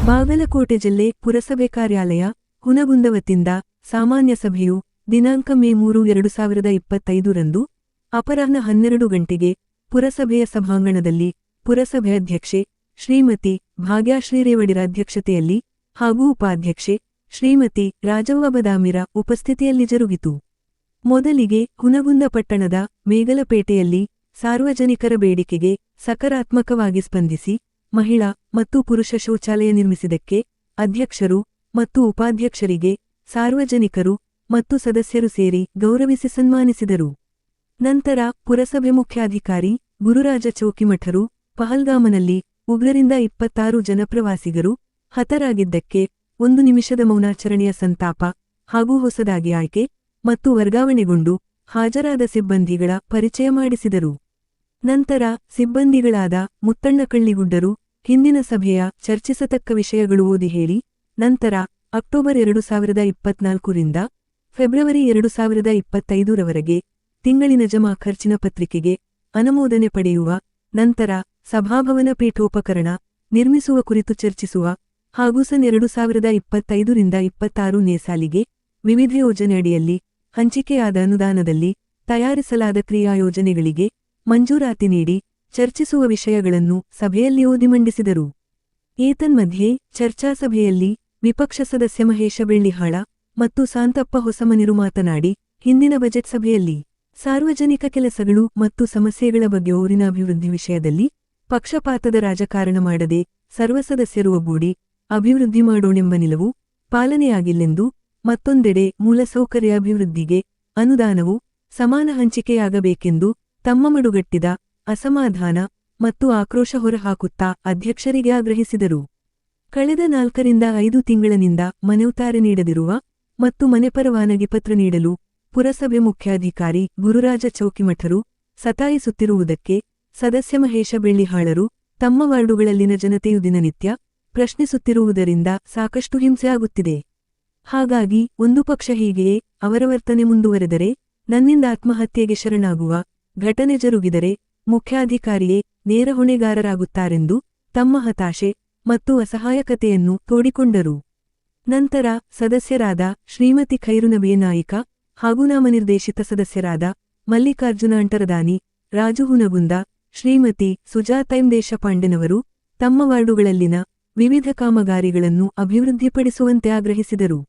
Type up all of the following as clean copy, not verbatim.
ಬಾಗಲಕೋಟೆ ಜಿಲ್ಲೆ ಪುರಸಭೆ ಕಾರ್ಯಾಲಯ ಹುನಗುಂದ ವತಿಯಿಂದ ಸಾಮಾನ್ಯ ಸಭೆಯು ದಿನಾಂಕ ಮೇ 3, 2025ರಂದು ಅಪರಾಹ್ನ 12 ಗಂಟೆಗೆ ಪುರಸಭೆಯ ಸಭಾಂಗಣದಲ್ಲಿ ಪುರಸಭೆ ಅಧ್ಯಕ್ಷೆ ಶ್ರೀಮತಿ ಭಾಗ್ಯಶ್ರೀ ರೇವಡಿರ ಅಧ್ಯಕ್ಷತೆಯಲ್ಲಿ ಹಾಗೂ ಉಪಾಧ್ಯಕ್ಷೆ ಶ್ರೀಮತಿ ರಾಜವ್ವ ಬದಾಮಿರ ಉಪಸ್ಥಿತಿಯಲ್ಲಿ ಜರುಗಿತು. ಮೊದಲಿಗೆ ಹುನಗುಂದ ಪಟ್ಟಣದ ಮೇಗಲಪೇಟೆಯಲ್ಲಿ ಸಾರ್ವಜನಿಕರ ಬೇಡಿಕೆಗೆ ಸಕಾರಾತ್ಮಕವಾಗಿ ಸ್ಪಂದಿಸಿ ಮಹಿಳಾ ಮತ್ತು ಪುರುಷ ಶೌಚಾಲಯ ನಿರ್ಮಿಸಿದ್ದಕ್ಕೆ ಅಧ್ಯಕ್ಷರು ಮತ್ತು ಉಪಾಧ್ಯಕ್ಷರಿಗೆ ಸಾರ್ವಜನಿಕರು ಮತ್ತು ಸದಸ್ಯರು ಸೇರಿ ಗೌರವಿಸಿ ಸನ್ಮಾನಿಸಿದರು. ನಂತರ ಪುರಸಭೆ ಮುಖ್ಯಾಧಿಕಾರಿ ಗುರುರಾಜ ಚೌಕಿಮಠರು ಪಹಲ್ಗಾಮನಲ್ಲಿ ಉಗ್ರರಿಂದ 26 ಜನಪ್ರವಾಸಿಗರು ಹತರಾಗಿದ್ದಕ್ಕೆ 1 ನಿಮಿಷದ ಮೌನಾಚರಣೆಯ ಸಂತಾಪ ಹಾಗೂ ಹೊಸದಾಗಿ ಆಯ್ಕೆ ಮತ್ತು ವರ್ಗಾವಣೆಗೊಂಡು ಹಾಜರಾದ ಸಿಬ್ಬಂದಿಗಳ ಪರಿಚಯ ಮಾಡಿಸಿದರು. ನಂತರ ಸಿಬ್ಬಂದಿಗಳಾದ ಮುತ್ತಣ್ಣ ಕಳ್ಳಿಗುಡ್ಡರು ಹಿಂದಿನ ಸಭೆಯ ಚರ್ಚಿಸತಕ್ಕ ವಿಷಯಗಳು ಓದಿ ಹೇಳಿ ನಂತರ ಅಕ್ಟೋಬರ್ 2024ರಿಂದ ಫೆಬ್ರವರಿ 2025ರವರೆಗೆ ತಿಂಗಳಿನ ಜಮಾ ಖರ್ಚಿನ ಪತ್ರಿಕೆಗೆ ಅನುಮೋದನೆ ಪಡೆಯುವ ನಂತರ ಸಭಾಭವನ ಪೀಠೋಪಕರಣ ನಿರ್ಮಿಸುವ ಕುರಿತು ಚರ್ಚಿಸುವ ಹಾಗೂ ಸನ್ 2025ರಿಂದ 26ನೇ ಸಾಲಿಗೆ ವಿವಿಧ ಯೋಜನೆಯಡಿಯಲ್ಲಿ ಹಂಚಿಕೆಯಾದ ಅನುದಾನದಲ್ಲಿ ತಯಾರಿಸಲಾದ ಕ್ರಿಯಾಯೋಜನೆಗಳಿಗೆ ಮಂಜೂರಾತಿ ನೀಡಿ ಚರ್ಚಿಸುವ ವಿಷಯಗಳನ್ನು ಸಭೆಯಲ್ಲಿ ಓದಿ ಮಂಡಿಸಿದರು. ಏತನ್ಮಧ್ಯೆ ಚರ್ಚಾಸಭೆಯಲ್ಲಿ ವಿಪಕ್ಷ ಸದಸ್ಯ ಮಹೇಶ ಬೆಳ್ಳಿಹಾಳ ಮತ್ತು ಸಾಂತಪ್ಪ ಹೊಸಮನಿರು ಮಾತನಾಡಿ ಹಿಂದಿನ ಬಜೆಟ್ ಸಭೆಯಲ್ಲಿ ಸಾರ್ವಜನಿಕ ಕೆಲಸಗಳು ಮತ್ತು ಸಮಸ್ಯೆಗಳ ಬಗ್ಗೆ ಊರಿನ ಅಭಿವೃದ್ಧಿ ವಿಷಯದಲ್ಲಿ ಪಕ್ಷಪಾತದ ರಾಜಕಾರಣ ಮಾಡದೆ ಸರ್ವ ಸದಸ್ಯರು ಒಗ್ಗೂಡಿ ಅಭಿವೃದ್ಧಿ ಮಾಡೋಣೆಂಬ ನಿಲುವು ಪಾಲನೆಯಾಗಿಲ್ಲೆಂದು ಮತ್ತೊಂದೆಡೆ ಮೂಲಸೌಕರ್ಯ ಅಭಿವೃದ್ಧಿಗೆ ಅನುದಾನವು ಸಮಾನ ಹಂಚಿಕೆಯಾಗಬೇಕೆಂದು ತಮ್ಮ ಮಡುಗಟ್ಟಿದ ಅಸಮಾಧಾನ ಮತ್ತು ಆಕ್ರೋಶ ಹೊರಹಾಕುತ್ತಾ ಅಧ್ಯಕ್ಷರಿಗೆ ಆಗ್ರಹಿಸಿದರು. ಕಳೆದ 4ರಿಂದ 5 ತಿಂಗಳಿನಿಂದ ಮನೆಯುತ್ತಾರೆ ನೀಡದಿರುವ ಮತ್ತು ಮನೆ ಪರವಾನಗಿ ಪತ್ರ ನೀಡಲು ಪುರಸಭೆ ಮುಖ್ಯಾಧಿಕಾರಿ ಗುರುರಾಜ ಚೌಕಿಮಠರು ಸತಾಯಿಸುತ್ತಿರುವುದಕ್ಕೆ ಸದಸ್ಯ ಮಹೇಶ ಬೆಳ್ಳಿಹಾಳರು ತಮ್ಮ ವಾರ್ಡುಗಳಲ್ಲಿನ ಜನತೆಯು ದಿನನಿತ್ಯ ಪ್ರಶ್ನಿಸುತ್ತಿರುವುದರಿಂದ ಸಾಕಷ್ಟು ಹಿಂಸೆ ಆಗುತ್ತಿದೆ. ಹಾಗಾಗಿ ಒಂದು ಪಕ್ಷ ಹೀಗೆಯೇ ಅವರ ವರ್ತನೆ ಮುಂದುವರೆದರೆ ನನ್ನಿಂದ ಆತ್ಮಹತ್ಯೆಗೆ ಶರಣಾಗುವ ಘಟನೆ ಜರುಗಿದರೆ ಮುಖ್ಯಾಧಿಕಾರಿಯೇ ನೇರ ಹೊಣೆಗಾರರಾಗುತ್ತಾರೆಂದು ತಮ್ಮ ಹತಾಶೆ ಮತ್ತು ಅಸಹಾಯಕತೆಯನ್ನು ತೋಡಿಕೊಂಡರು. ನಂತರ ಸದಸ್ಯರಾದ ಶ್ರೀಮತಿ ಖೈರುನಬಿ ನಾಯಿಕ ಹಾಗೂ ನಾಮನಿರ್ದೇಶಿತ ಸದಸ್ಯರಾದ ಮಲ್ಲಿಕಾರ್ಜುನ ಅಂಟರದಾನಿ, ರಾಜು ಹುನಗುಂದ, ಶ್ರೀಮತಿ ಸುಜಾತೈಂ ದೇಶಪಾಂಡೆನವರು ತಮ್ಮ ವಾರ್ಡುಗಳಲ್ಲಿನ ವಿವಿಧ ಕಾಮಗಾರಿಗಳನ್ನು ಅಭಿವೃದ್ಧಿಪಡಿಸುವಂತೆ ಆಗ್ರಹಿಸಿದರು.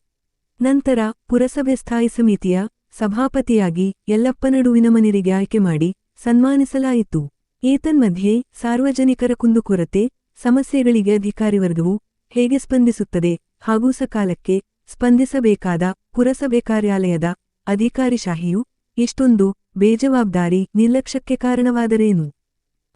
ನಂತರ ಪುರಸಭೆ ಸ್ಥಾಯಿ ಸಮಿತಿಯ ಸಭಾಪತಿಯಾಗಿ ಯಲ್ಲಪ್ಪ ನಡುವಿನಮನಿರಿಗೆ ಆಯ್ಕೆ ಮಾಡಿ ಸನ್ಮಾನಿಸಲಾಯಿತು. ಏತನ್ಮಧ್ಯೆ ಸಾರ್ವಜನಿಕರ ಕುಂದುಕೊರತೆ ಸಮಸ್ಯೆಗಳಿಗೆ ಅಧಿಕಾರಿ ವರ್ಗವು ಹೇಗೆ ಸ್ಪಂದಿಸುತ್ತದೆ ಹಾಗೂ ಸಕಾಲಕ್ಕೆ ಸ್ಪಂದಿಸಬೇಕಾದ ಪುರಸಭೆ ಕಾರ್ಯಾಲಯದ ಅಧಿಕಾರಿಶಾಹಿಯು ಇಷ್ಟೊಂದು ಬೇಜವಾಬ್ದಾರಿ ನಿರ್ಲಕ್ಷ್ಯಕ್ಕೆ ಕಾರಣವಾದರೇನು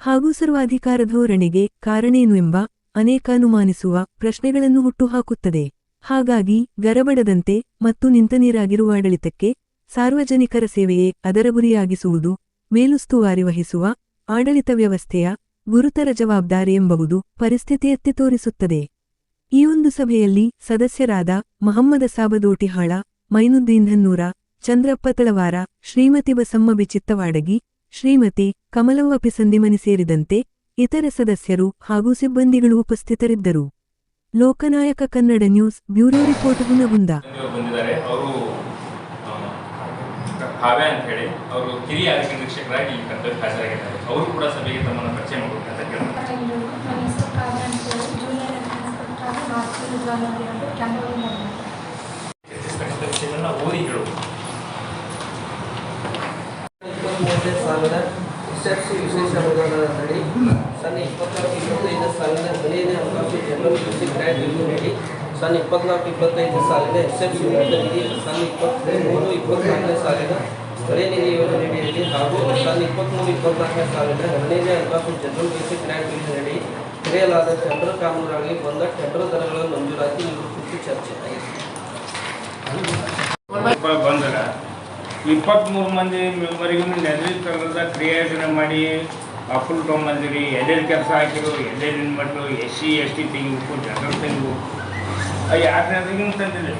ಹಾಗೂ ಸರ್ವಾಧಿಕಾರ ಧೋರಣೆಗೆ ಕಾರಣೇನು ಎಂಬ ಅನೇಕ ಅನುಮಾನಿಸುವ ಪ್ರಶ್ನೆಗಳನ್ನು ಹುಟ್ಟುಹಾಕುತ್ತದೆ. ಹಾಗಾಗಿ ಗರಬಡದಂತೆ ಮತ್ತು ನಿಂತ ನೀರಾಗಿರುವ ಆಡಳಿತಕ್ಕೆ ಸಾರ್ವಜನಿಕರ ಸೇವೆಯೇ ಅದರ ಗುರಿಯಾಗಿಸುವುದು ಮೇಲುಸ್ತುವಾರಿ ವಹಿಸುವ ಆಡಳಿತ ವ್ಯವಸ್ಥೆಯ ಗುರುತರ ಜವಾಬ್ದಾರಿ ಎಂಬುದು ಪರಿಸ್ಥಿತಿ ಎತ್ತಿ ತೋರಿಸುತ್ತದೆ. ಈ ಒಂದು ಸಭೆಯಲ್ಲಿ ಸದಸ್ಯರಾದ ಮಹಮ್ಮದ ಸಾಬದೋಟಿಹಾಳ, ಮೈನುದ್ದೀನ್ ಧನ್ನೂರ, ಚಂದ್ರಪ್ಪ ತಳವಾರ, ಶ್ರೀಮತಿ ಬಸಮ್ಮ ಬಿಚಿತ್ತವಾಡಗಿ, ಶ್ರೀಮತಿ ಕಮಲವ್ವ ಪಿಸಂದಿಮನಿ ಸೇರಿದಂತೆ ಇತರ ಸದಸ್ಯರು ಹಾಗೂ ಸಿಬ್ಬಂದಿಗಳು ಉಪಸ್ಥಿತರಿದ್ದರು. Loknayak Kannada news bureau report Hungund. Kavya ಅಂತ ಹೇಳಿ ಅವರು ಕಿರಿಯ ಆರೋಗ್ಯ ನಿರೀಕ್ಷಕರಾಗಿ ಈ ಕರ್ತವ್ಯಕ್ಕೆ ಹಾಜರಾಗಿದ್ದಾರೆ. ಅವರು ಕೂಡ ಸಭೆಗೆ ತಮ್ಮನ್ನು ಪರಿಚಯ ಮಾಡಬೇಕಂತ ಕೇಳ್ತಾರೆ. ಚರ್ಚಿಸ್ತಕ್ಕಂಥ ವಿಷಯಗಳನ್ನ ಓದಿ ಹೇಳುವುದು. 23ನೇ ಸಾಲದ ಎಸ್ಎಫ್ಸಿ ವಿಶೇಷ ಅನುದಾನದಡಿ ಸನ್ 24-25 ಸಾಲಿನ 15ನೇ ಹಣಕಾಸು ಜನರಲ್ ಬೇಸಿಕ್ ಗ್ರಾಂಟ್ ನಿಧಿ ನೀಡಿ ಸನ್ 24-25 ಸಾಲಿನ ಎಸ್ಎಫ್ಸಿ ನಿಧಿ ಸನ್ 23-24ನೇ ಸಾಲಿನ ಸ್ಥಳೀಯ ನಿಧಿ ಯೋಜನೆಯಡಿಯಲ್ಲಿ ಹಾಗೂ ಸನ್ 23-24ನೇ ಸಾಲಿನ 2ನೇ ಹಣಕಾಸು ಜನರಲ್ ಬೇಸಿಕ್ ಗ್ರಾಂಟ್ ಯೋಜನೆಯಡಿ ತೆರೆಯಲಾದ ಟೆಂಡರ್ ಕಾನೂನಾಗಿ ಬಂದ ಟೆಂಡರ್ ದರಗಳ ಮಂಜೂರಾತಿ ನೀಡುವ ಕುರಿತು ಚರ್ಚೆ ಆಗಿದೆ. ಬಂದಾಗ 23 ಮಂದಿ ಮೆಂಬರಿಗೂ ನೆರವೇರಿಸದ ಕ್ರಿಯಾಯೋಜನೆ ಮಾಡಿ ಅಪ್ರೂವ್ ತೊಗೊಂಬಂದಿರಿ. ಎಲ್ಲೆಲ್ಲಿ ಕೆಲಸ ಹಾಕಿರು, ಎಲ್ಲೆಲ್ಲಿ ಮಟ್ಟು SC ST ತೆಗಿಬೇಕು, ಜನರಲ್ ತೆಗಿಬೇಕು. ಯಾರು ತಂದಿದೆ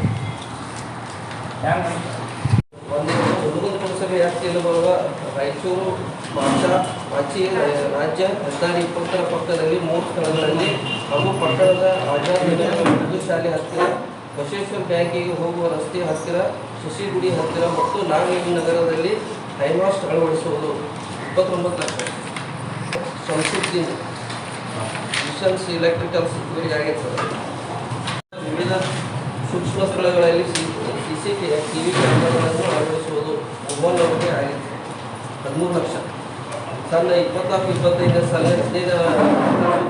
ಒಂದು ಹುಡುಗನ ಕೆಲಸ ಪುರಸಭೆ ವ್ಯಾಪ್ತಿಯಲ್ಲಿ ಬರುವ ರಾಯಚೂರು ಮಾಚಿ ರಾಜ್ಯ ಹೆದ್ದಾರಿ 20ರ ಪಕ್ಕದಲ್ಲಿ 3 ಸ್ಥಳಗಳಲ್ಲಿ ಹಾಗೂ ಪಟ್ಟಣದ ಆಜಾದ್ ನಗರ ಉರ್ದು ಶಾಲೆ ಹತ್ತಿರ, ಬಸವೇಶ್ವರ ಬ್ಯಾಂಕಿಗೆ ಹೋಗುವ ರಸ್ತೆ ಹತ್ತಿರ, ಶಶಿಗುಡಿ ಹತ್ತಿರ ಮತ್ತು ನಾಗೇಂದ್ರ ನಗರದಲ್ಲಿ ಟೈಮಾಸ್ಟ್ ಅಳವಡಿಸುವುದು 29 ಲಕ್ಷ. ಶಂಸುದ್ದೀನ್ ಮಿಷನ್ಸ್ ಎಲೆಕ್ಟ್ರಿಕಲ್ಸ್ ಇವರಿಗೆ ಆಗಿರ್ತದೆ. ವಿವಿಧ ಸೂಕ್ಷ್ಮ ಸ್ಥಳಗಳಲ್ಲಿ CCTV ಕ್ಯಾಮೆರಾಗಳನ್ನು ಅಳವಡಿಸುವುದು 30 ಅವರಿಗೆ ಆಗಿತ್ತು 13 ಲಕ್ಷ. ಸಣ್ಣ 24-25 ಸಾಲ 15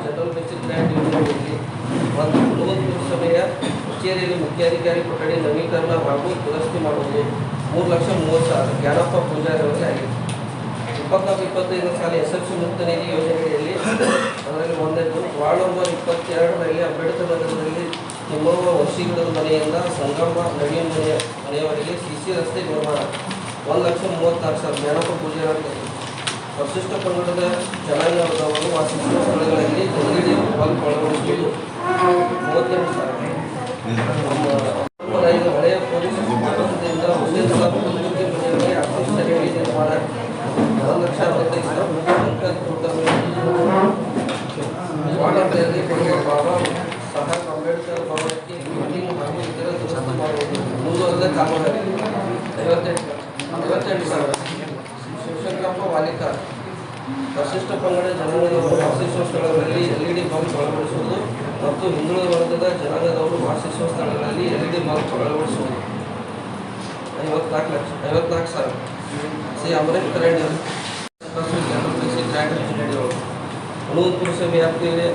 ಜನರಲ್ ಬೇಸಿಕ್ ಗ್ರ್ಯಾಂಟ್ ಯೋಜನೆಯಲ್ಲಿ ಒಂದು ಬೃಹತ್ ಪುರಸಭೆಯ ಕಚೇರಿಯಲ್ಲಿ ಮುಖ್ಯಾಧಿಕಾರಿ ಕೊಠಡಿ ನವೀಕರಣ ಹಾಗೂ ದುರಸ್ತಿ ಮಾಡುವುದು 3,30,000 ಜ್ಞಾನಪ್ಪ ಪೂಜಾರಿ ಅವರಿಗೆ ಆಗಿತ್ತು. 24-25 ಸಾಲ SFC ಮುಕ್ತ ನಿಧಿ ಯೋಜನೆಯಲ್ಲಿ ಅದರಲ್ಲಿ ಒಂದನೇದು ವಾರ್ಡ್ ನಂಬರ್ 22ರಲ್ಲಿ ಅಂಬೇಡ್ಕರ್ ನಗರದಲ್ಲಿ ನಿಮ್ಮವ್ವ ವರ್ಷಿಗಿಡದ ಮನೆಯಿಂದ ಸಂಗಮ್ಮ ನಡಿಯ ಮನೆಯವರೆಗೆ CC ರಸ್ತೆ ನಿರ್ಮಾಣ 1,34,000 ಜ್ಞಾನಪ್ಪ ಪೂಜಾರಿ ಅವರಿಗೆ. ಪರಿಶಿಷ್ಟ ಪಂಗಡದ ಜನಾಂಗದವರು ವಾಸಿಸುವ ಸ್ಥಳಗಳಲ್ಲಿ LED ಬಲ್ಬ್ ಅಳವಡಿಸುವುದು 38,000. ಹಳೆಯ ಪೊಲೀಸ್ ಸ್ಥಾನದಿಂದ ಹುಸೇನ್ ಸಾಬ್ ಅಭಿವೃದ್ಧಿ ಮನೆಯವರಿಗೆ ಆಕರ್ಷಣ ಹೇಳಿ ನಿರ್ಮಾಣ 4,65,000. ಸ್ವಾಗತದಲ್ಲಿ ಬರುವ ಬಾಬಾ ಸಾಹೇಬ್ ಅಂಬೇಡ್ಕರ್ ಭವನಕ್ಕೆ ಬಿಲ್ಡಿಂಗ್ ಹಾಗೂ ಇತರ ದುರಸ್ತಿ ಮಾಡುವುದು ಮುಂದುವರೆದ ಕಾಮಗಾರಿ 58,000. ಶಿವಶಂಕರಪ್ಪ ವಾಲಿಕಾರ್ ಪರಿಶಿಷ್ಟ ಪಂಗಡ ಜನಾಂಗದವರು ವಾಸಿಸುವ ಸ್ಥಳಗಳಲ್ಲಿ LED ಬಲ್ಬ್ ಅಳವಡಿಸುವುದು ಮತ್ತು ಹಿಂದುಳಿದ ವರ್ಗದ ಜನಾಂಗದವರು ವಾಸಿಸುವ ಸ್ಥಳಗಳಲ್ಲಿ LED ಬಲ್ಬ್ ಅಳವಡಿಸುವುದು 54,000. ಸಿ ಅಮರೇಶ್ ಕರೆಂಡಿ ಗ್ರ್ಯಾಂಟ್ ಯೋಜನೆಯವರು ಹುಣಸೂರು ಪುರಸಭೆ ವ್ಯಾಪ್ತಿಯಲ್ಲಿ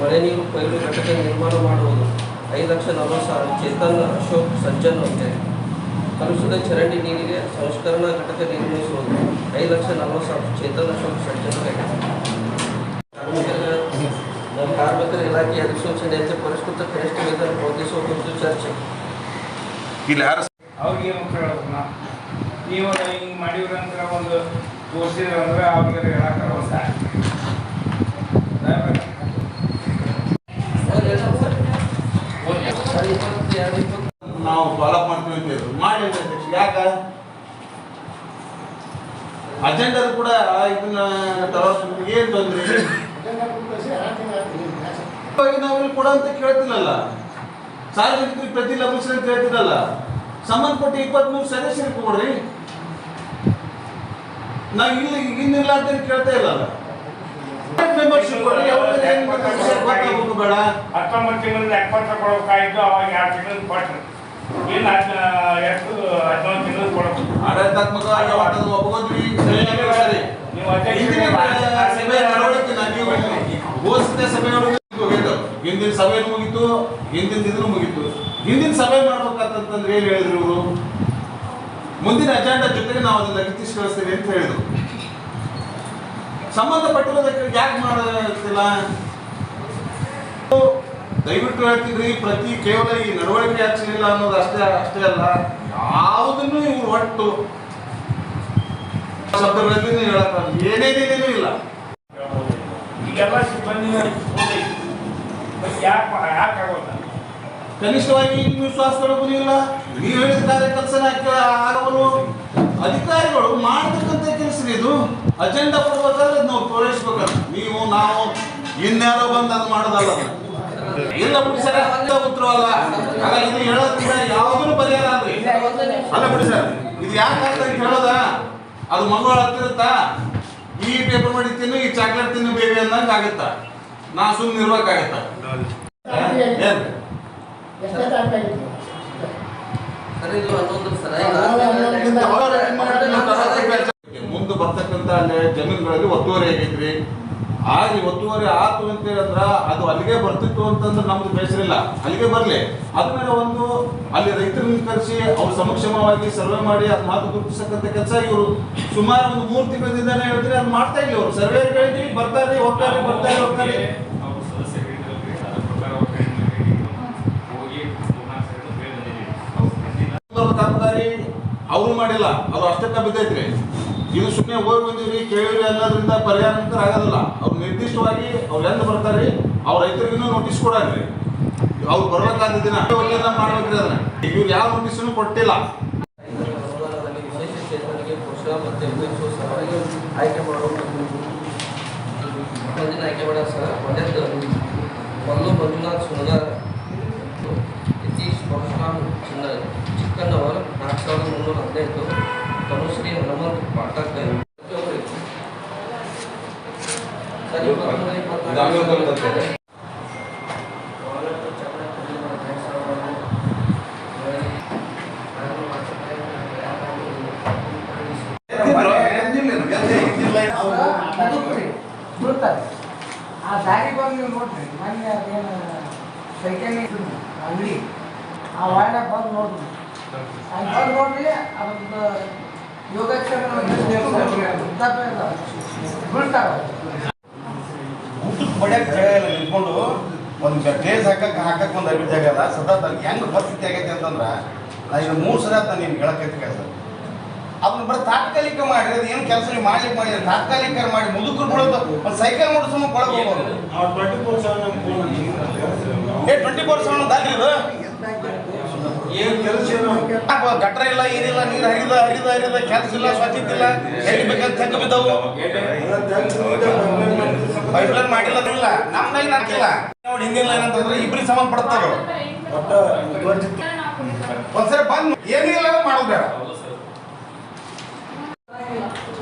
ಮಳೆ ನೀರು ಕೊಯ್ಲು ಘಟಕ ನಿರ್ಮಾಣ ಮಾಡುವುದು 5,40,000 ಚೇತನ್ ಅಶೋಕ್ ಸಜ್ಜನ್ ಅವರಿಗೆ. ಕಲುಷಿತ ಚರಂಡಿ ನೀರಿಗೆ ಸಂಸ್ಕರಣಾ ಘಟಕ ನಿರ್ಮಿಸುವುದು 5,40,000 ಚೇತನ್ ಅಶೋಕ್ ಸಜ್ಜನ್ ಅವರಿಗೆ. ಕಾರ್ಮಿಕರ ಇಲಾಖೆ ಅಧಿಸೂಚನೆಯಂತೆ ಪರಿಷ್ಕೃತ ಕನಿಷ್ಠ ವೇತನ ಪಾವತಿಸುವ ಕುರಿತು ಚರ್ಚೆ. ಅವ್ರಿಗೆ ಹೇಳೋದು ನೀವು ಹಿಂಗೆ ಮಾಡಿವ್ರಂದ್ರೆ ಒಂದು ತೋರಿಸಿದ್ರಂದ್ರೆ ಅವ್ರಿಗೆ ಹೇಳಕ್ಕೆ ನಾವು ಫಾಲೋ ಮಾಡ್ತೀವಿ ಮಾಡಿ ಯಾಕೆ ಅಜೆಂಡಾ ಕೂಡ ಇದನ್ನ ಏನು ತೊಂದರೆ ನಾವಿಲ್ಲಿ ಕೊಡ ಅಂತ ಕೇಳ್ತಿಲ್ಲಲ್ಲ, ಸಾರ್ವಜನಿಕರಿಗೆ ಪ್ರತಿ ಲಭಿಸ್ರಿ ಕೇಳ್ತಿರಲ್ಲ, ಸಂಬಂಧಪಟ್ಟ 23 ಸದಸ್ಯರಿಗೆ ಕೊಡ್ರಿ. ನಾವು ಇಲ್ಲಿ ಇನ್ನಿಲ್ಲ ಅಂತ ಕೇಳ್ತಾ ಇಲ್ಲಲ್ಲ. ಮೆಂಬರ್ಶಿಪ್ ಕೊಡ್ರಿ, ಬೇಡ 19 ತಿಂಗಳಿಂದ 70 ಕೊಡಬೇಕಾಯ್ತು, ಅವಾಗ 2 ತಿಂಗಳು ಕೊಟ್ಟರು. ಏನು 14 ತಿಂಗಳು ಕೊಡಬೇಕು. ಆಡಳಿತಾತ್ಮಕ ಒಪ್ಪಿಕೊಂಡ್ವಿ. ನೀವು ಘೋಷಿತ ಸಭೆಯೊಳಗೆ ಹಿಂದಿನ ಸಭೆನೂ ಮುಗೀತು, ಹಿಂದಿನ ಇದನ್ನು ಮುಗೀತು. ಹಿಂದಿನ ಸಭೆ ಮಾಡ್ಬೇಕಂತಂದ್ರೆ ಏನು ಹೇಳಿದ್ರು ಇವರು? ಮುಂದಿನ ಅಜೆಂಡಾ ಜೊತೆಗೆ ನಾವು ಅದನ್ನ ಲಗತ್ತಿಸ್ಕೊಳಿಸ್ತೀವಿ ಅಂತ ಹೇಳಿದ್ರು. ಸಂಬಂಧಪಟ್ಟಿರೋದಕ್ಕೆ ಯಾಕೆ ಮಾಡ್ತಿಲ್ಲ? ದಯವಿಟ್ಟು ಹೇಳ್ತಿದ್ರಿ, ಪ್ರತಿ ಕೇವಲ ಈ ನಡವಳಿಕೆ ಆಕ್ಷನ್ ಇಲ್ಲ ಅನ್ನೋದು ಅಷ್ಟೇ ಅಲ್ಲ, ಯಾವುದನ್ನು ಇವ್ರು ಒಟ್ಟು ಶಬ್ದಗಳಲ್ಲಿ ಹೇಳಕ್ ಏನೇನೇನೇನೂ ಇಲ್ಲ. ಈಗೆಲ್ಲ ಸಿಬ್ಬಂದಿ ಯಾಕೆ ಆಗೋಲ್ಲ? ಕನಿಷ್ಠವಾಗಿ ವಿಶ್ವಾಸದೊಳಗೂ ಇಲ್ಲ. ನೀವು ಹೇಳಿದ ಕಾರ್ಯ ಕೆಲಸನ ಆಗವರು ಅಧಿಕಾರಿಗಳು ಮಾಡತಕ್ಕಂಥ ಕೆಲಸ ಇದು. ಅಜೆಂಡಾ ಕೊಡ್ಬೇಕಾದ್ರೆ ನಾವು ತೋರಿಸ್ಬೇಕಲ್ಲ. ನೀವು ನಾವು ಇನ್ಯಾರೋ ಬಂದು ಅದು ಮಾಡೋದಲ್ಲ. ಇಲ್ಲ ಬಿಡಿ ಸರ್, ಉತ್ತರ ಅಲ್ಲ. ಆಗ ಇದು ಹೇಳೋದ್ರಿಂದ ಯಾವುದೂ ಪರಿಹಾರ ಅಲ್ರಿ. ಅಲ್ಲ ಬಿಡಿ ಸರ್, ಇದು ಯಾಕೆ ಅಂತ ಹೇಳೋದ? ಅದು ಮಂಗಳ ಹತ್ತಿರುತ್ತಾ? ಈ ಪೇಪರ್ ಮಾಡಿ ತಿನ್ನು, ಈ ಚಾಕ್ಲೇಟ್ ತಿನ್ನು ಬೇಬಿ ಅಂದಂಗೆ ಆಗುತ್ತಾ? ನಾ ಸುಮ್ಮನೆ ಇರ್ಬೇಕಾಗತ್ತ? ಮುಂದೆ ಬರ್ತಕ್ಕಂಥ ಅಲ್ಲಿ ಜಮೀನುಗಳಲ್ಲಿ ಒತ್ತುವರಿ ಆಗೈತ್ರಿ. ಆಗ ಒತ್ತುವರಿ ಆತು ಅಂತ ಹೇಳಿದ್ರ ಅದು ಅಲ್ಲಿಗೆ ಬರ್ತಿತ್ತು ಅಂತಂದ್ರೆ ನಮ್ದು ಬೇಸರಿಲ್ಲ, ಅಲ್ಲಿಗೆ ಬರ್ಲಿ. ಅದ್ಮೇಲೆ ಒಂದು ಅಲ್ಲಿ ರೈತರನ್ನ ಕರೆಸಿ ಅವ್ರ ಸಮಕ್ಷಮವಾಗಿ ಸರ್ವೆ ಮಾಡಿ ಅದು ಮಾತು ಗುರುತಿಸಕ್ಕಂಥ ಕೆಲಸ ಇವರು ಸುಮಾರು ಒಂದು 3 ತಿಂಗಳಿಂದಾನೇ ಹೇಳ್ತೀರಿ, ಅದು ಮಾಡ್ತಾ ಇಲ್ಲ. ಅವರು ಸರ್ವೆ ಹೇಳಿದ್ರಿ, ಬರ್ತಾರೆ ಹೋಗ್ತಾರೆ. ಕಾಮಗಾರಿ ಅವರು ಮಾಡಿಲ್ಲ, ಅದು ಅಷ್ಟಕ್ಕೆ ಬಿದ್ದೈತ್ರಿ. ಇದು ಸುಮ್ಮನೆ ಹೋಗಿ ಬಂದಿವ್ರಿ, ಕೇಳಿವ್ರಿ ಅನ್ನೋದ್ರಿಂದ ಪರಿಹಾರ ಆಗೋದಿಲ್ಲ. ಅವ್ರು ನಿರ್ದಿಷ್ಟವಾಗಿ ಅವ್ರು ಎಂದು ಬರ್ತಾರೆ, ಅವ್ರ ರೈತರಿಗೂ ನೋಟಿಸ್ ಕೊಡ್ರಿ. ಅವ್ರು ಬರ್ಬೇಕಾದ ದಿನ ಮಾಡ್ಬೇಕ್ರಿ. ಅದನ್ನ ಇವ್ರು ಯಾವ ನೋಟಿಸ್ನು ಕೊಟ್ಟಿಲ್ಲ. ವಿಶೇಷ ಚೇತನಿಗೆ ಮತ್ತು ಉಮೇಶು ಸಲುವಾಗಿ ಆಯ್ಕೆ ಮಾಡುವ ಮಂದಿನ ಆಯ್ಕೆ ಮಾಡ್ಯಾರ ಸರ್. ಒಂದೇದು ಮಲ್ಲು ಮಂಜುನಾಥ್ ಸುಣಗಾರ, ಯತೀಶ್ ಪರಶುರಾಮ್ ಚಿಕ್ಕಣ್ಣವರ್ 4315, ತನುಶ್ರೀ ಹನುಮಂತ್ ಪಾಠಕ್ ಆ ದಾರಿ ಬಂದು ನೀವು ನೋಡ್ರಿ, ಮೊನ್ನೆ ಅದೇನು ಸೈಕಲ್ ಅಂಗಡಿ ಆ ವಾರ್ಡಾಗ ಬಂದು ನೋಡ್ರಿ, ಅಲ್ಲಿ ಬಂದು ನೋಡ್ರಿ ಅದೊಂದು ಯೋಗಾಕ್ಷರ ಬೀಳ್ತಾರ. ಊಟಕ್ಕೆ ಬಡಿಯಕ್ಕೆ ಜಾಗ ಇಲ್ಲ, ನಿಂತ್ಕೊಂಡು ಒಂದು ಟೇಸ್ ಹಾಕಕ್ಕೆ ಒಂದು ಅರ್ಬಿ ಜಾಗ ಅದ. ಸದಾ ಹೆಂಗೆ ಪರಿಸ್ಥಿತಿ ಆಗೈತೆ ಅಂತಂದ್ರೆ ನಾ ಈಗ 3 ಸಲ ಅಂತ ನೀನು ಹೇಳಕೈತಿ ಸರ್. ಅದನ್ನ ಬರೀ ತಾತ್ಕಾಲಿಕ ಮಾಡಿ, ಅದು ಏನು ಕೆಲಸ ನೀವು ಮಾಡ್ಲಿಕ್ಕೆ ಮಾಡಿದ್ರೆ ತಾತ್ಕಾಲಿಕ ಮಾಡಿ ಮುದುಕರು ಬಿಡೋದು ಒಂದು ಸೈಕಲ್ ಮಾಡಿಸೋನು ಕೊಡಬಹುದು. 24/7 ದಾರಿ ಇದು ಗಟ್ರ ಇಲ್ಲ, ಏನಿಲ್ಲ, ನೀರು ಹರಿದ ಕೆಲಸ ಇಲ್ಲ, ಸ್ವಚ್ಛತೆ ಇಲ್ಲ, ಎಲ್ಲಿ ಬೇಕಂತ ತೆಗ್ದು ಬಿದ್ದವು. ಪೈಪ್ಲೈನ್ ಮಾಡಿಲ್ಲ ನಮ್ದಾಗ ನಾಕಿಲ್ಲ ನೋಡಿ. ಹಿಂದಿಲ್ಲ ಏನಂತಂದ್ರೆ ಇಬ್ರಿಗೆ ಸಂಬಂಧಪಡ್ತಾವ. ಒಂದ್ಸರಿ ಬಂದು ಏನಿಲ್ಲ ಮಾಡೋದು ಬೇಡ.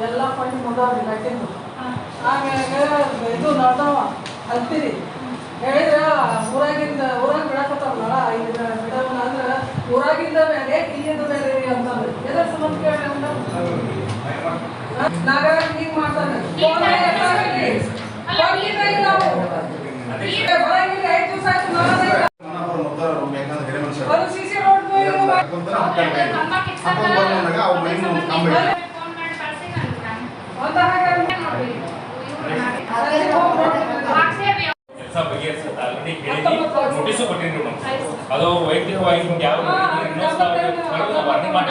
ಎಲ್ಲ ಪಂಡ್ ಮುದಾವ್ರಿ ಗಟ್ಟಿಂದು. ಆಮ್ಯಾಗ ಇದು ನಡ್ದಾವ ಅಂತೀರಿ ಹೇಳಿದ್ರೆ ಊರಾಗ ಬಿಡಕತ್ತಾವಲ್ಲ, ಇದು ಬಿಡವನ ಅಂದ್ರೆ ಊರಾಗಿಂದ ಬೇರೆ ಇಲ್ಲಿಂದ ಬೇರೆ ಅಂತಂದ್ರೆ ಎದ್ರ ಸಂಬಂಧ ಕೇಳಿ ನಾಗ ಹಿಂಗ್ ಮಾಡ್ತಾನೆ. ಬರಂಗಿಲ್ಲ 5 ದಿವಸ ಆಯ್ತು. ಒಂದು ಸಿಸಿ ರೋಡ್ ಕೆಲಸ ಬಗೆಹರಿಸುತ್ತೆ. ಆಲ್ರೆಡಿ ಕೇಳಿ ನೋಟಿಸು ಕೊಟ್ಟಿದ್ರು ನಾವು. ಅದು ವೈಯಕ್ತಿಕವಾಗಿ ಯಾವ ವಾರ್ನಿಂಗ್ ಮಾಡಿ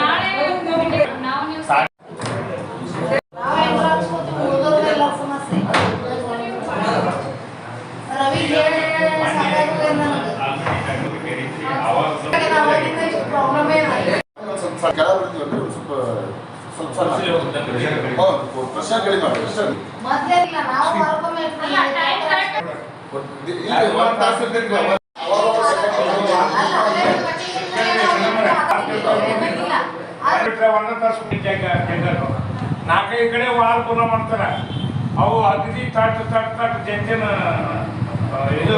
ನಾಲ್ಕೈದು ಕಡೆ ವಾಲ್ ಪೂರ್ಣ ಮಾಡ್ತಾರ. ಅವು ಅಗದಿ ತಟ್ ಜನ ಇದು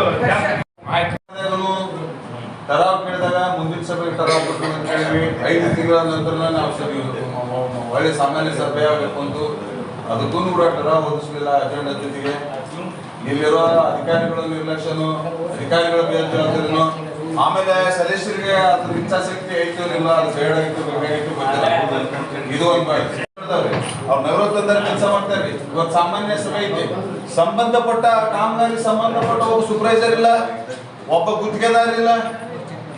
ಆಯ್ತು. ಟರಾವ್ ಕೇಳಿದಾಗ ಮುಂದಿನ ಸಭೆ ಟರಾವ್ ಕೊಟ್ಟು ಅಂತ ಹೇಳಿದ್ವಿ. 5 ತಿಂಗಳ ನಂತರ ನಾವು ಒಳ್ಳೆ ಸಾಮಾನ್ಯ ಸಭೆ ಆಗಬೇಕು ಅಂತ ಅದಕ್ಕೂ ಕೂಡ ಟರಾವ್ ಒದಿಸಲಿಲ್ಲ. ಅಜೆಂಡಾ ಜೊತೆಗೆ ಇಲ್ಲಿರೋ ಅಧಿಕಾರಿಗಳ ನಿರ್ಲಕ್ಷ್ಯನು, ಅಧಿಕಾರಿಗಳ ಬೇಜವಾಬ್ದಾರಿನು, ಆಮೇಲೆ ಸದಸ್ಯರಿಗೆ ಅದ್ರ ಇಚ್ಛಾಶಕ್ತಿ ಐತೋ ಇಲ್ಲ, ಅದು ಬೇಡ ಇತ್ತು ಬೇಕಾಗಿತ್ತು ಗೊತ್ತಿಲ್ಲ. ಇದು ಒಂದು ಅವ್ರು ನೈವತ್ತೊಂದರ ಕೆಲಸ ಮಾಡ್ತಾರೆ. ಇವತ್ತು ಸಾಮಾನ್ಯ ಸಭೆ ಐತಿ, ಸಂಬಂಧಪಟ್ಟ ಕಾಮಗಾರಿ ಸಂಬಂಧಪಟ್ಟ ಒಬ್ಬ ಸೂಪರ್ವೈಸರ್ ಇಲ್ಲ, ಒಬ್ಬ ಗುತ್ತಿಗೆದಾರ ಇಲ್ಲ.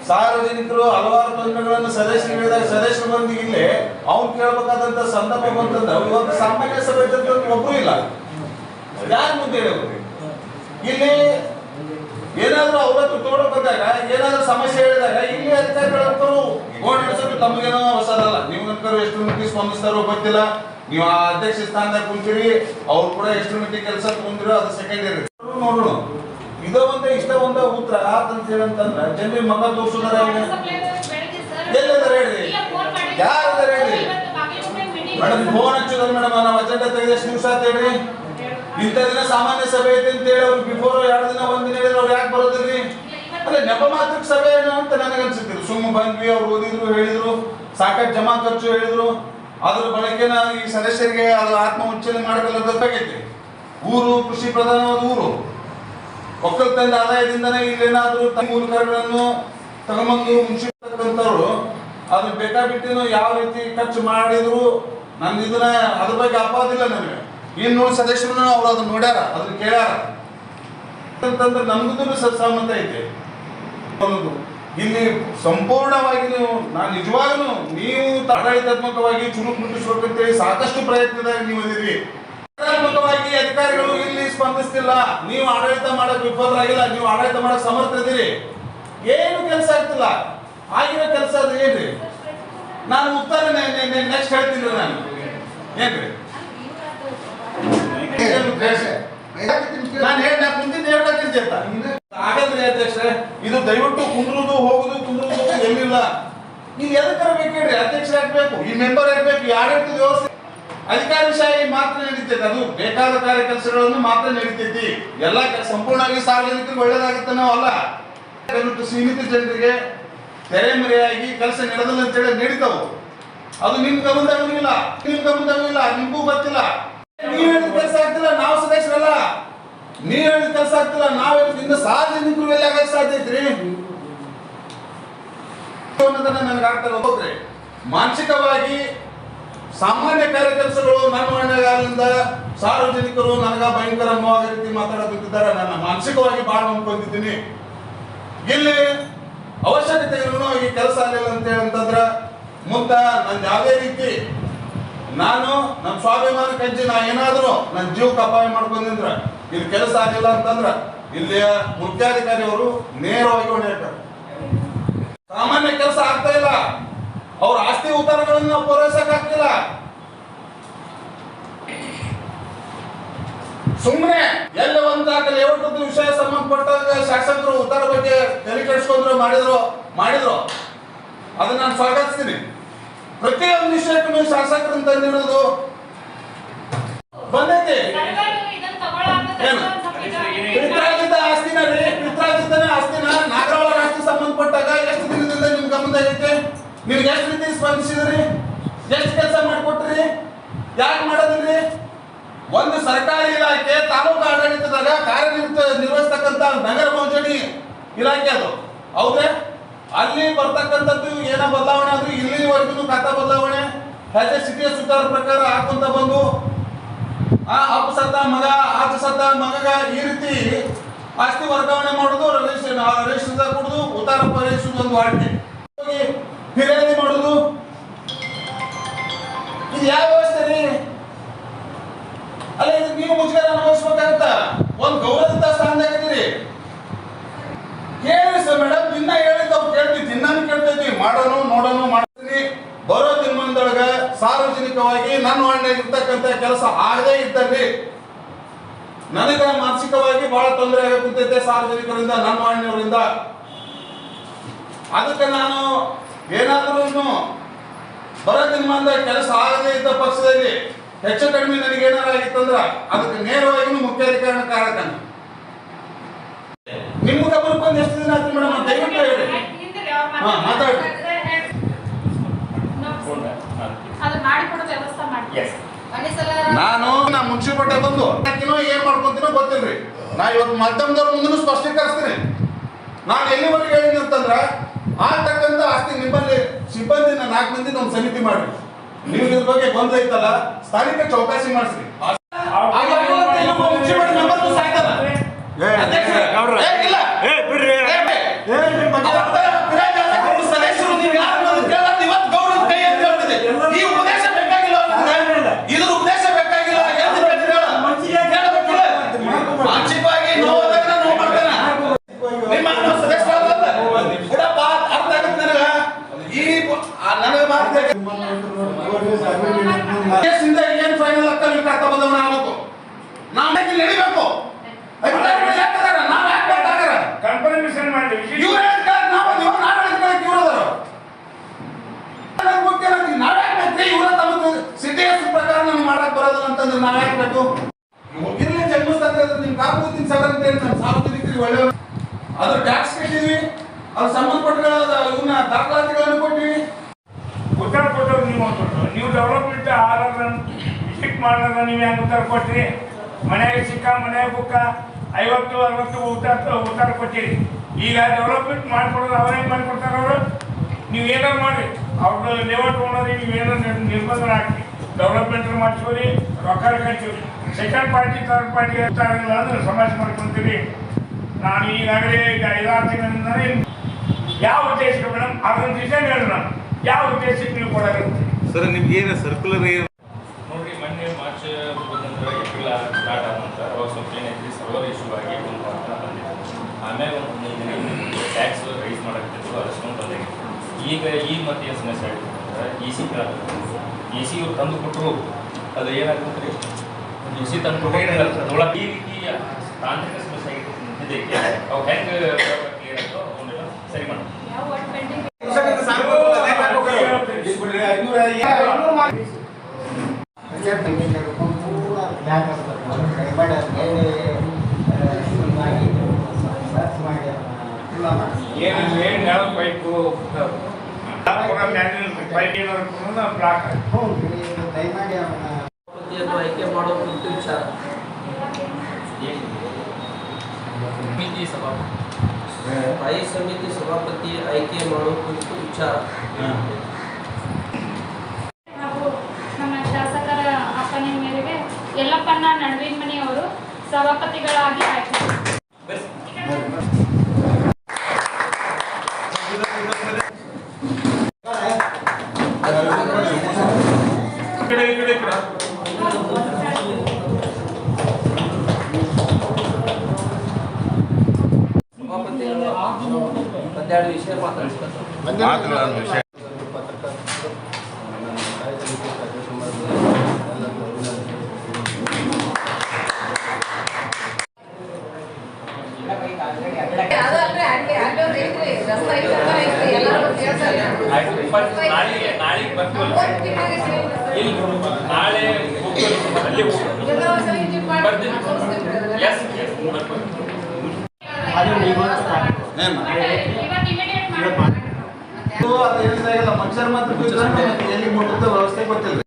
ಸಾರ್ವಜನಿಕರು ಹಲವಾರು ತೊಂದರೆಗಳನ್ನು ಸದಸ್ಯರಿದಾಗ ಸದಸ್ಯರ ಮಂದಿಗೆ ಇಲ್ಲೇ ಅವ್ನು ಕೇಳಬೇಕಾದಂತ ಸಂದರ್ಭ ಬಂತಂದ್ರೆ ಇವತ್ತು ಸಾಮಾನ್ಯ ಸಭೆ ಒಬ್ರು ಇಲ್ಲ. ಯಾರು ಮುಂದೆ ಹೇಳಬೇಕು? ಇಲ್ಲಿ ಏನಾದ್ರೂ ಅವರತ್ತು ತೋಡ ಬಂದಾಗ ಏನಾದ್ರೂ ಸಮಸ್ಯೆ ಹೇಳಿದಾಗ ಇಲ್ಲಿ ಅಧಿಕಾರಿಗಳಂತರು ಓಡಾಡಿಸೋದು ತಮಗೇನೋ ಹೊಸದಲ್ಲ. ನೀವು ಎಷ್ಟು ಮಟ್ಟಿಗೆ ಸ್ಪಂದಿಸ್ತಾರೋ ಗೊತ್ತಿಲ್ಲ. ನೀವು ಆ ಅಧ್ಯಕ್ಷ ಸ್ಥಾನದಾಗ ಕುಂತೀರಿ, ಅವ್ರು ಕೂಡ ಎಷ್ಟು ಮಟ್ಟಿಗೆ ಕೆಲಸ ತಗೊಂಡಿರೋ ಅದು ಸೆಕೆಂಡರಿ ನೋಡೋಣ. ಇದ ಒಂದೇ ಇಷ್ಟ ಒಂದ ಉತ್ತರ ಆತಂತ ಹೇಳಂತಂದ್ರೆ ಜನರಿಗೆ ಮಗ ತೋರ್ಸೋದಾರ ಎಲ್ಲಿದಾರೆ ಹೇಳ್ರಿ, ಯಾರಿದಾರ ಹೇಳ್ರಿ? ಮೇಡಮ್ ಫೋನ್ ಹಚ್ಚಿದ್ರ ಮೇಡಮ್, ನಾವು ಅಜೆಂಡಾ ತೆಗೆದ ಎಷ್ಟು ದಿವಸ ಅಂತ ಹೇಳ್ರಿ. ಇಂಥ ದಿನ ಸಾಮಾನ್ಯ ಸಭೆ ಐತೆ ಅಂತ ಹೇಳಿ ಅವ್ರು ಬಿಫೋರ್ 2 ದಿನ 1 ದಿನ ಹೇಳಿದ್ರೆ ಅವ್ರು ಯಾಕೆ ಬರೋದಿಲ್ರಿ? ಅಲ್ಲ ನೆಪ ಮಾತ್ರಕ್ಕೆ ಸಭೆ ಏನು ಅಂತ ನನಗೆ ಅನ್ಸುತ್ತಿದ್ರು. ಸುಮ್ಮ ಬಂದ್ವಿ, ಅವ್ರು ಓದಿದ್ರು, ಹೇಳಿದ್ರು, ಸಾಕಷ್ಟು ಜಮಾ ಖರ್ಚು ಹೇಳಿದ್ರು, ಅದ್ರ ಬಳಕೆನ ಈ ಸದಸ್ಯರಿಗೆ ಅದು ಆತ್ಮ ಉಚ್ಚರಣೆ ಮಾಡಬೇಕಾಗೈತಿ. ಊರು ಕೃಷಿ ಪ್ರಧಾನವಾದ ಊರು, ಒಕ್ಕಲ್ತನದ ಆದಾಯದಿಂದನೇ ಇಲ್ಲೇನಾದ್ರೂ ಮೂಲಕಗಳನ್ನು ತಗೊಂಬಂದು ಮುಂಚಿರ್ತಕ್ಕಂಥವ್ರು ಅದನ್ನ ಬೇಕಾಬಿಟ್ಟಿನೂ ಯಾವ ರೀತಿ ಖರ್ಚು ಮಾಡಿದ್ರು ನನ್ನ ಇದನ್ನ ಅದ್ರ ಬಗ್ಗೆ ಅಪಾದಿಲ್ಲ ನನಗೆ. ಇನ್ನು ಸದಸ್ಯರು ಅವ್ರು ಅದನ್ನ ನೋಡ್ಯಾರ, ಅದನ್ನ ಕೇಳ್ಯಾರ ಅಂತಂದ್ರೆ ನಮ್ಗೂ ಸಹಮತ ಐತೆ. ಇಲ್ಲಿ ಸಂಪೂರ್ಣವಾಗಿ ನಾನು ನಿಜವಾಗ್ಲೂ ನೀವು ಆಡಳಿತಾತ್ಮಕವಾಗಿ ಚುರುಕು ಮುಟ್ಟಿಸ್ಬೇಕಂತೇಳಿ ಸಾಕಷ್ಟು ಪ್ರಯತ್ನದಾಗ ನೀವು ಅದಿರಿ. ಆಡಳಿತಾತ್ಮಕವಾಗಿ ಅಧಿಕಾರಿಗಳು ಇಲ್ಲಿ ಸ್ಪಂದಿಸ್ತಿಲ್ಲ. ನೀವು ಆಡಳಿತ ಮಾಡಕ್ ವಿಫಲರಾಗಿಲ್ಲ, ನೀವು ಆಡಳಿತ ಮಾಡಕ್ ಸಮರ್ಥ ಇದೀರಿ. ಏನು ಕೆಲಸ ಆಗ್ತಿಲ್ಲ. ಆಗಿರೋ ಕೆಲಸ ಅದು ಏನ್ರಿ? ನಾನು ಉತ್ತರ ನೆಕ್ಸ್ಟ್ ಹೇಳ್ತೀನಿ. ನಾನು ಏನ್ರಿ ನಾನು ಹೇಳಿ ಮುಂದಿನ ಹೇಳ್ಬೇಕಂತ ಆಗಲ್ರಿ ಅಧ್ಯಕ್ಷರೇ, ಇದು ದಯವಿಟ್ಟು ಕುಂದ್ರುದು ಹೋಗುದು ಎಲ್ಲಿಲ್ಲ. ನೀವು ಎದಕ್ಕಾರ ಬೇಕು ಹೇಳ್ರಿ, ಅಧ್ಯಕ್ಷರು ಹಾಕ್ಬೇಕು, ಈ ಮೆಂಬರ್ ಹಾಕ್ಬೇಕು, ಈ ಆಡಳಿತದ ವ್ಯವಸ್ಥೆ ಅಧಿಕಾರಶಾಹಿ ಮಾತ್ರ ನಡೀತೈತಿ. ಅದು ಬೇಕಾದ ಕಾರ್ಯ ಕೆಲಸಗಳನ್ನು ಮಾತ್ರ ನಡೀತೈತಿ. ಎಲ್ಲ ಸಂಪೂರ್ಣವಾಗಿ ಸಾರ್ವಜನಿಕರಿಗೆ ಒಳ್ಳೇದಾಗುತ್ತೆ ನಾವು ಅಲ್ಲ. ಸೀಮಿತ ಜನರಿಗೆ ತೆರೆಮರೆಯಾಗಿ ಕೆಲಸ ನಡೆದಿಲ್ಲ ಅಂತೇಳಿ ನಡೀತಾವು. ಅದು ನಿಮ್ ಗಮನದಾಗಿಲ್ಲ, ನಿಮ್ಗೂ ಗೊತ್ತಿಲ್ಲ. ನೀವ್ ಹೇಳಿದ ಕೆಲಸ ಆಗ್ತಿಲ್ಲ, ನಾವು ಸದಸ್ಯರಲ್ಲ. ನೀವ್ ಹೇಳಿದ ಕೆಲಸ ಆಗ್ತಿಲ್ಲ, ನಾವ್ ಹೇಳಿದ್ರಿಂದ ಸಾರ್ವಜನಿಕರು ಎಲ್ಲ ಆಗಕ್ಕೆ ಸಾಧ್ಯ ಐತ್ರಿ. ನನಗೆ ಆಗ್ತಾರೆ ಹೋಗ್ರಿ. ಮಾನಸಿಕವಾಗಿ ಸಾಮಾನ್ಯ ಕಾರ್ಯ ಕೆಲಸಗಳು ನನ್ನ ಮನೆಯಿಂದ ಸಾರ್ವಜನಿಕರು ನನಗ ಭಯಂಕರ ನೋವಾದ ರೀತಿ ಮಾತಾಡೋದಿದ್ದಾರೆ. ನನ್ನ ಮಾನಸಿಕವಾಗಿ ಬಹಳ ನಂಬ್ಕೊಂಡಿದ್ದೀನಿ. ಇಲ್ಲಿ ಅವಶ್ಯಕತೆ ಈ ಕೆಲಸ ಆಗಲಿಲ್ಲ ಅಂತ ಹೇಳಂತಂದ್ರ ಮುಂದ ನನ್ ಯಾವುದೇ ರೀತಿ ನಾನು ನನ್ನ ಸ್ವಾಭಿಮಾನ ಕಂಚಿ ನಾ ಏನಾದ್ರು ನನ್ನ ಜೀವಕ್ಕೆ ಅಪಾಯ ಮಾಡ್ಕೊಂಡಿದ್ರ ಇಲ್ಲಿ ಕೆಲಸ ಆಗಿಲ್ಲ ಅಂತಂದ್ರ ಇಲ್ಲಿಯ ಮುಖ್ಯಾಧಿಕಾರಿ ಅವರು ನೇರವಾಗಿ ಹೊಣೆಯಾಗ್ತಾರೆ. ಸಾಮಾನ್ಯ ಕೆಲಸ ಆಗ್ತಾ ಇಲ್ಲ, ಅವ್ರ ಆಸ್ತಿ ಉತ್ತರಗಳನ್ನು ನಾವು ಪೂರೈಸಕ್ ಆಗ್ತಿಲ್ಲ. ಸುಮ್ಮನೆ ಎಲ್ಲ ಒಂದ್ ದಾಖಲೆ ಲೇಔಟ್ ವಿಷಯ ಸಂಬಂಧಪಟ್ಟಾಗ ಶಾಸಕರು ಉತ್ತರ ಬಗ್ಗೆ ತಲೆ ಕೆಡಿಸ್ಕೊಂಡ್ರು ಮಾಡಿದ್ರು ಅದನ್ನ ನಾನು ಸ್ವಾಗತಿಸ್ತೀನಿ. ಪ್ರತಿಯೊಂದು ವಿಷಯಕ್ಕೂ ನೀವು ಶಾಸಕರನ್ನ ತಂದಿರೋದು ಬಂದೈತಿ. ಪಿತ್ರಾರ್ಜಿತ ಆಸ್ತಿನ ರೀ, ಪಿತ್ರಾರ್ಜಿತನ ಆಸ್ತಿನ ನಾಗರವರ ಆಸ್ತಿ ಸಂಬಂಧಪಟ್ಟಾಗ ಎಷ್ಟು ದಿನದಿಂದ ನಿಮ್ ಗಮನದಾಗೈತೆ? ನಿಮ್ಗೆ ಎಷ್ಟು ರೀತಿ ಸ್ಪಂದಿಸಿದ್ರಿ? ಎಷ್ಟು ಕೆಲಸ ಮಾಡಿಕೊಟ್ರಿ? ಯಾಕೆ ಮಾಡೋದಿಲ್ರಿ? ಒಂದು ಸರ್ಕಾರಿ ಇಲಾಖೆ ತಾಲೂಕು ಆಡಳಿತದಾಗ ನಿರ್ವಹಿಸ್ತಕ್ಕಂಥ ನಗರ ಮೋಜಣಿ ಇಲಾಖೆ ಅದು ಹೌದ್ರೆ, ಅಲ್ಲಿ ಬರ್ತಕ್ಕಂಥದ್ದು ಏನೋ ಬದಲಾವಣೆ ಆದ್ರೂ ಇಲ್ಲಿವರೆಗೂ ಖಾತಾ ಬದಲಾವಣೆ ಹೆಜ್ಜೆ ಸ್ಥಿತಿಯ ಸುತ್ತಾರ ಪ್ರಕಾರ ಹಾಕೊಂತ ಬಂದು ಅಪ್ಪ ಸತ್ತ ಮಗ ಆತ ಸತ್ತ ಮಗಗ ಈ ರೀತಿ ಆಸ್ತಿ ವರ್ಗಾವಣೆ ಮಾಡುದು, ರಿಜಿಸ್ಟರ್ ಕೊಡುದು, ಉತ್ತಾರ ಪರಿಸುದು ಒಂದು ವಾಡಿಕೆ, ಫಿರ್ಯಾದಿ ಮಾಡುದು. ಇದು ಯಾವ ವ್ಯವಸ್ಥೆ ರೀ? ಅಲ್ಲ ಇದು ನೀವು ಮುಜುಗರ ಅನುಭವಿಸ್ಬೇಕಾಗತ್ತ. ಒಂದು ಗೌರವದ ಸ್ಥಾನದಾಗಿದ್ದೀರಿ. ಕೇಳಿ ಸರ್ ಮೇಡಮ್, ದಿನ ಹೇಳಿದ್ದವು ಕೇಳ್ತೀವಿ, ದಿನಾನು ಕೇಳ್ತೈತಿ. ಮಾಡೋನು ನೋಡೋನು ಮಾಡ್ತೀನಿ. ಬರೋ ದಿನದೊಳಗ ಸಾರ್ವಜನಿಕವಾಗಿ ನನ್ನ ಮಾಡಿರ್ತಕ್ಕಂಥ ಕೆಲಸ ಆಗದೇ ಇದ್ದಲ್ಲಿ ನನಗ ಮಾನಸಿಕವಾಗಿ ಬಹಳ ತೊಂದರೆ ಆಗುತ್ತೈತೆ ಸಾರ್ವಜನಿಕರಿಂದ, ನನ್ನ ಮಾಡಿನವರಿಂದ. ಅದಕ್ಕೆ ನಾನು ಏನಾದ್ರೂ ಬರೋ ದಿನದಿಂದ ಕೆಲಸ ಆಗದೇ ಇದ್ದ ಪಕ್ಷದಲ್ಲಿ ಹೆಚ್ಚು ಕಡಿಮೆ ನನಗೆ ಏನಾರ ಆಗಿತ್ತಂದ್ರ ಅದಕ್ಕೆ ನೇರವಾಗಿ ಮುಖ್ಯಾಧಿಕಾರಿ ಕಾರಕ ನಿಮ್ಮ ಗಮನಕ್ಕೆ ಬಂದು ಎಷ್ಟು ದಿನ ಆಯ್ತು ಮೇಡಮ್? ದಯವಿಟ್ಟು ಹೇಳಿ. ಮಾತಾಡಿ. ನಾನು ಮುನ್ಸಿಪಾಲ್ಟಿ ಬಂದು ಏನ್ ಮಾಡ್ಕೊಂತೀನೋ ಗೊತ್ತಿಲ್ರಿ. ನಾ ಇವತ್ತು ಮಾಧ್ಯಮದವ್ರ ಮುಂದೆ ಸ್ಪಷ್ಟೀಕರಿಸ್ತೀನಿ. ನಾನು ಎಲ್ಲಿವರೆಗೆ ಹೇಳಿನಿ ಅಂತಂದ್ರ ಆಗ್ತಕ್ಕಂಥ ಆಸ್ತಿ ನಿಮ್ಮಲ್ಲಿ ಸಿಬ್ಬಂದಿನ 4 ಮಂದಿ ನಮ್ಮ ಸಮಿತಿ ಮಾಡ್ರಿ. ನೀವು ಇದ್ರ ಬಗ್ಗೆ ಗೊಂದಲ ಐತಲ್ಲ, ಸ್ಥಾನಿಕ ಚೌಕಾಸಿ ಮಾಡಿಸ್ರಿ. ಮುನ್ಸಿಪಾಲ್ಟಿ ಮೆಂಬರ್ ಸಾಯ್ತಲ್ಲ ಏನ್ ಫೈನಲ್ ಆಗ್ತಾವೆ ಖಾತಾ ಬದಲಾವಣೆ ಆಗಬೇಕು. ನಾವು ನಡಿಬೇಕು. ಸಿಟಿಯ ಪ್ರಕಾರ ನಮ್ಗೆ ಮಾಡಕ್ ಬರೋದಿಲ್ಲ ಅಂತಂದ್ರೆ ನಾವ್ ಹಾಕ್ಬೇಕು. ಇರ್ಲಿ ಜನ್ಮಸ್ಥಳ ನಿಮ್ ಕಾಪುತ್ತೀನಿ ಸರ್ ಅಂತ ಹೇಳಿ ನಮ್ಮ ಸಾರ್ವಜನಿಕರಿಗೆ ಒಳ್ಳೆಯ ಅದ್ರ ಟ್ಯಾಕ್ಸ್ ಕಟ್ಟಿದ್ವಿ, ಅದ್ರ ಸಂಬಂಧಪಟ್ಟ ಇವನ್ನ ದಾಖಲಾತಿಗಳನ್ನು ಕೊಟ್ಟಿವಿ. ಉತ್ತರ ಕೊಟ್ಟವ್ರು ನೀವು ಡೆವಲಪ್ಮೆಂಟ್ ವಿಸಿಟ್ ಮಾಡಿದ್ರೆ ನೀವು ಹೆಂಗೆ ಉತ್ತರ ಕೊಟ್ರಿ? ಮನೆಯಾಗ ಸಿಕ್ಕ ಮನೆಯಾಗ ಬುಕ್ಕ 50-60 ಉತ್ತರ ಕೊಟ್ಟಿರಿ. ಈಗ ಡೆವಲಪ್ಮೆಂಟ್ ಮಾಡ್ಕೊಡೋದು ಅವ್ರ ಹೆಂಗೆ ಮಾಡ್ಕೊಡ್ತಾರೆ? ಅವರು ನೀವು ಏನಾರು ಮಾಡಿ ಅವ್ರದ್ದು ಲೇಔಟ್ ಓನರಿಗೆ ನೀವು ಏನಾರು ನಿರ್ಬಂಧ ಹಾಕಿ ಡೆವಲಪ್ಮೆಂಟ್ ಮಾಡಿಸ್ಕೊರಿ, ರೊಕ್ಕ ಕಟ್ತೀವಿ. ಸೆಕೆಂಡ್ ಪಾರ್ಟಿ ಥರ್ಡ್ ಪಾರ್ಟಿ ಇರ್ತಾರಿಲ್ಲ ಅಂದ್ರೆ ಸಮಾಜ ಮಾಡ್ಕೊತೀವಿ. ನಾನು ಈಗಾಗಲೇ 5-6 ತಿಂಗಳಿಂದಲೇ ಯಾವ ಉದ್ದೇಶಕ್ಕೆ ಮೇಡಮ್ ಅದೊಂದು ಡಿಸೈನ್ ಹೇಳಿ ನಾನು ಯಾವ ಉದ್ದೇಶಕ್ಕೆ ನೀವು ಕೊಡೋಕ್ಕೆ ಸರ್? ನಿಮ್ಗೆ ಏನು ಸರ್ಕ್ಯುಲರ್ ನೋಡ್ರಿ, ಮೊನ್ನೆ ಮಾರ್ಚ್ ಏಪ್ರಿಲ್ ಸ್ಟಾರ್ಟ್ ಆದಂತ ಅವಾಗ ಸ್ವಲ್ಪ ಏನೈತಿ ಸರ್ವರ್ ಇಶ್ಯೂ ಆಗಿ ಒಂದು ಮಾತ್ರ ಬಂದಿತ್ತು. ಆಮೇಲೆ ಒಂದು 15 ದಿನ ಟ್ಯಾಕ್ಸ್ ರೈಸ್ ಮಾಡಕ್ತಿತ್ತು, ಅದಷ್ಟೊಂದು ಬಂದಾಗಿತ್ತು. ಈಗ ಮತ್ತೆ ಏನು ಸಮಸ್ಯೆ ಆಗಿತ್ತು ಅಂದ್ರೆ EC ಇವ್ರು ತಂದು ಕೊಟ್ಟರು ಅದು ಏನಾಗುತ್ತೆ ಸಿ ತಂದು ಒಳಗೆ ಈ ರೀತಿಯ ತಾಂತ್ರಿಕ ಸಮಸ್ಯೆ ನಿಂತಿದೆ ಅವು ಹೆಂಗೆ ಕ್ಲಿಯರ್ ಆಯಿತು ಅವನ್ನೆಲ್ಲ ಸರಿ ಮಾಡೋಣ. ಏನು ಪೈಪು ಪೈಪ್ ಏನಾದ್ರು ಬ್ಲಾಕ್ ಸಭಾಪತಿಯನ್ನು ಆಯ್ಕೆ ಮಾಡೋ ಕುರಿತು ವಿಚಾರ. ಸ್ಥಾಯಿ ಸಮಿತಿ ಸಭಾಪತಿ ಆಯ್ಕೆ ಮಾಡೋ ಕುರಿತು ವಿಚಾರ. ಹಾಗೂ ನಮ್ಮ ಶಾಸಕರ ಅಪ್ಪಣೆ ಮೇರೆಗೆ ಯಲ್ಲಪ್ಪನ ನಡುವಿನ ಮನೆಯವರು ಸಭಾಪತಿಗಳಾಗಿ ಆಯ್ಕೆ. ಸಭಾಪತಿಗಳು 12 ವಿಷಯ ಮಾತಾಡ್ತಾರೆ. ನಾಳೆಗೆ ಬರ್ತೀವಲ್ಲ ಇಲ್ಲಿ ನಾಳೆ ಅಲ್ಲಿ ಬರ್ತೀನಿ. ಎಸ್ ಮನುಷ್ಯರ ಮಾತ್ರ ಎಲ್ಲಿ ಮುಟ್ಟುತ್ತೆ ವ್ಯವಸ್ಥೆ ಗೊತ್ತಿಲ್ಲ.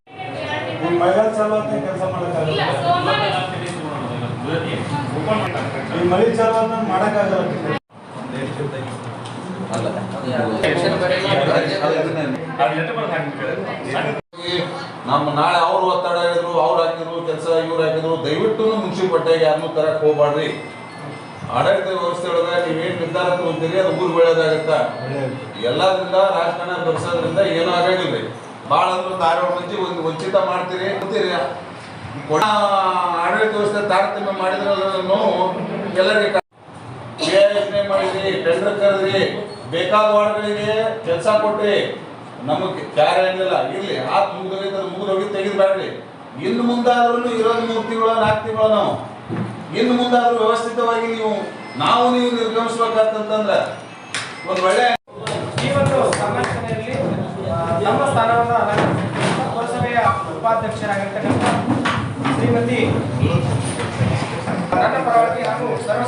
ಮಳೆಗಾಲ ಚಾಲು ಅಂತ ಕೆಲಸ ಮಾಡೋಕ್ಕಾಗಲ್ಲ. ಈ ಮಳೆ ಚಾಲು ಅಂತ ಮಾಡೋಕ್ಕಾಗಲ್ಲ. ನಮ್ಮ ನಾಳೆ ಅವ್ರು ಒತ್ತಡ ಹೇಳಿದ್ರು, ಅವ್ರು ಹಾಕಿದ್ರು ಕೆಲಸ, ಇವ್ರು ಹಾಕಿದ್ರು. ದಯವಿಟ್ಟು ಮುನ್ಸಿಪಾಲ್ಟಿಯಾಗ ಯಾರನ್ನೂ ತರಕ್ ಹೋಗ್ಬಾರ್ರಿ. ಆಡಳಿತ ವ್ಯವಸ್ಥೆ ಒಳಗೆ ನೀವೇನು ನಿರ್ಧಾರ ತಗೊಂತೀರಿ ಅದು ಊರು ಬೆಳೆಯೋದಾಗತ್ತ. ಎಲ್ಲದ್ರಿಂದ ರಾಜಕಾರಣ ಬೆಳೆಸೋದ್ರಿಂದ ಏನೂ ಆಗೋದಿಲ್ಲ. ಭಾಳ ಅಂದ್ರೆ ಧಾರವಾಡ ಮಂದಿ ಒಂದು ವಂಚಿತ ಮಾಡ್ತೀರಿ ಅಂತೀರಿ. ಆಡಳಿತ ವ್ಯವಸ್ಥೆ ತಾರತಮ್ಯ ಮಾಡಿದ್ರೆ ಎಲ್ಲರಿಗೆ ಯೋಜನೆ ಮಾಡಿದ್ರಿ, ಟೆಂಡರ್ ಕರೆದ್ರಿ, ಬೇಕಾದ ವಾರ್ಡ್ಗಳಿಗೆ ಕೆಲಸ ಕೊಟ್ರಿ, ನಮಗೆ ಕಾರ್ಯ ಏನಿಲ್ಲ. ಇರ್ಲಿ, ಆತ್ ಮುಗಿದೋಗಿ ತೆಗೆದ್ಬೇಡ್ರಿ. ಇನ್ನು ಮುಂದಾದ್ರೂ ಇರೋದು 3 ತಿಂಗಳು 4 ತಿಂಗಳು ನಾವು ಇನ್ನು ಮುಂದಾದ್ರೂ ವ್ಯವಸ್ಥಿತವಾಗಿ ನೀವು ನಿರ್ಗಮಿಸ್ಬೇಕಂತಂದ್ರೆ ಒಂದು ಒಳ್ಳೆ ಈ ಒಂದು ಸಂಘಟನೆಯಲ್ಲಿ ನಮ್ಮ ಸ್ಥಾನವನ್ನು ಪುರಸಭೆಯ ಉಪಾಧ್ಯಕ್ಷರಾಗಿರ್ತಕ್ಕಂಥ ಶ್ರೀಮತಿ ನನ್ನ ಪರವಾಗಿ ಹಾಗೂ ಸರ್ವ